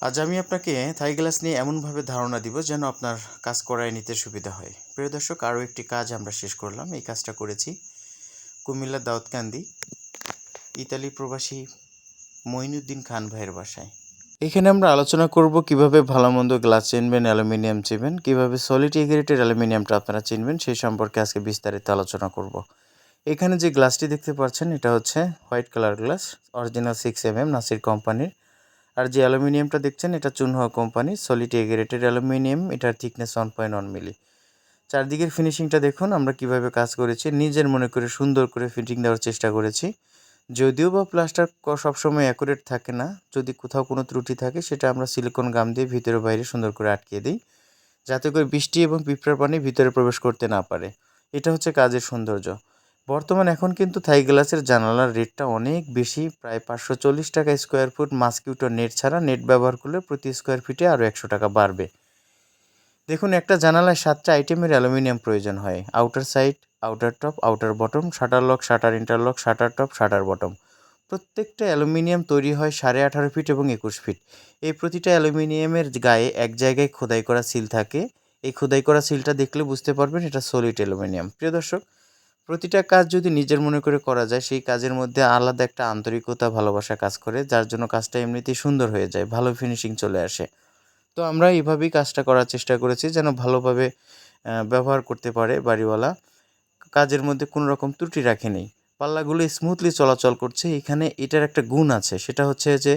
আজ আমি আপনাকে থাই গ্লাস নিয়ে এমনভাবে ধারণা দিব যেন আপনার কাজ করায় নিতে সুবিধা হয়। প্রিয় দর্শক, আরও একটি কাজ আমরা শেষ করলাম। এই কাজটা করেছি কুমিল্লার দাউদকান্দি ইতালি প্রবাসী মঈনুদ্দিন খান ভাইয়ের বাসায়। এখানে আমরা আলোচনা করব কিভাবে ভালো মন্দ গ্লাস চিনবেন, অ্যালুমিনিয়াম চিনবেন, কিভাবে সলিড গ্রেডের অ্যালুমিনিয়ামটা আপনারা চিনবেন সেই সম্পর্কে আজকে বিস্তারিত আলোচনা করব। এখানে যে গ্লাসটি দেখতে পাচ্ছেন এটা হচ্ছে white colour glass, original 6mm Nasir কোম্পানির। আর যে অ্যালুমিনিয়ামটা দেখছেন এটা চুনহোয়া কোম্পানি সলিড গ্রেডের অ্যালুমিনিয়াম, এটার থিকনেস 1.1 মিলি। চারদিকের ফিনিশিংটা দেখুন আমরা কিভাবে কাজ করেছি, নিজের মনে করে সুন্দর করে ফিটিং দেওয়ার চেষ্টা করেছি। যদিও বা প্লাস্টার সবসময় অ্যাকুরেট থাকে না, যদি কোথাও কোনো ত্রুটি থাকে সেটা আমরা সিলিকন গাম দিয়ে ভিতরে বাইরে সুন্দর করে আটকিয়ে দিই, যাতে করে বৃষ্টি এবং পিঁপড়ার পানি ভিতরে প্রবেশ করতে না পারে। এটা হচ্ছে কাজের সৌন্দর্য। এখন কিন্তু থাই গ্লাসের জানালার রেটটা অনেক বেশি, প্রায় 540 টাকা স্কোয়ার ফুট। মাস্কিউটো নেট ছাড়া, নেট ব্যবহার করলে প্রতি স্কোয়ার ফিটে আরও 100 টাকা বাড়বে। দেখুন, একটা জানালায় 7টা আইটেমের অ্যালুমিনিয়াম প্রয়োজন হয়। Outer side, outer top, outer bottom, shutter lock, shutter interlock, shutter top, shutter bottom. প্রত্যেকটা অ্যালুমিনিয়াম তৈরি হয় 18.5 ফিট এবং 21 ফিট। এই প্রতিটা অ্যালুমিনিয়ামের গায়ে এক জায়গায় খোদাই করা সিল থাকে। এই খোদাই করা সিলটা দেখলে বুঝতে পারবেন এটা সলিড অ্যালুমিনিয়াম। প্রিয় দর্শক, প্রতিটা কাজ যদি নিজের মনে করে করা যায়, সেই কাজের মধ্যে আলাদা একটা আন্তরিকতা, ভালোবাসা কাজ করে, যার জন্য কাজটা এমনিতেই সুন্দর হয়ে যায়, ভালো ফিনিশিং চলে আসে। তো আমরা এইভাবেই কাজটা করার চেষ্টা করেছি যেন ভালোভাবে ব্যবহার করতে পারে বাড়িওয়ালা। কাজের মধ্যে কোনো রকম ত্রুটি রাখেনি, পাল্লাগুলো স্মুথলি চলাচল করছে। এখানে এটার একটা গুণ আছে, সেটা হচ্ছে যে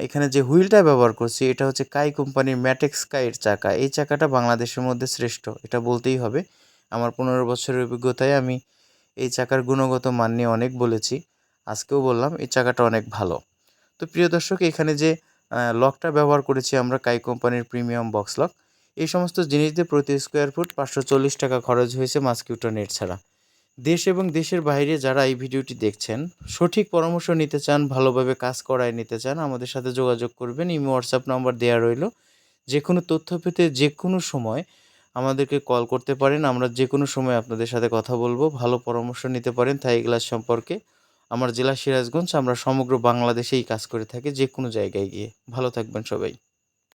এখানে যে হুইলটা ব্যবহার করছি এটা হচ্ছে কাই কোম্পানির ম্যাটেক্স কাইয়ের চাকা। এই চাকাটা বাংলাদেশের মধ্যে শ্রেষ্ঠ, এটা বলতেই হবে। আমার 15 বছরের অভিজ্ঞতায় আমি এই চাকার গুণগত মান নিয়ে অনেক বলেছি, আজকেও বললাম এই চাকাটা অনেক ভালো। তো প্রিয় দর্শক, এখানে যে লকটা ব্যবহার করেছি আমরা কাই কোম্পানির প্রিমিয়াম বক্স লক। এই সমস্ত জিনিস দিয়ে প্রতি স্কোয়ার ফুট 540 টাকা খরচ হয়েছে মাস্কিউটো নেট ছাড়া। দেশ এবং দেশের বাইরে যারা এই ভিডিওটি দেখছেন, সঠিক পরামর্শ নিতে চান, ভালোভাবে কাজ করায় নিতে চান, আমাদের সাথে যোগাযোগ করবেন। ইমো হোয়াটসঅ্যাপ নাম্বার দেওয়া রইল। যে কোনো তথ্য পেতে যে কোনো সময় আমাদেরকে কল করতে পারেন, আমরা যে কোনো সময় আপনাদের সাথে কথা বলবো। ভালো পরামর্শ নিতে পারেন থাই গ্লাস সম্পর্কে। আমার জেলা সিরাজগঞ্জ, আমরা সমগ্র বাংলাদেশেই কাজ করে থাকি, যে কোনো জায়গায় গিয়ে। ভালো থাকবেন সবাই।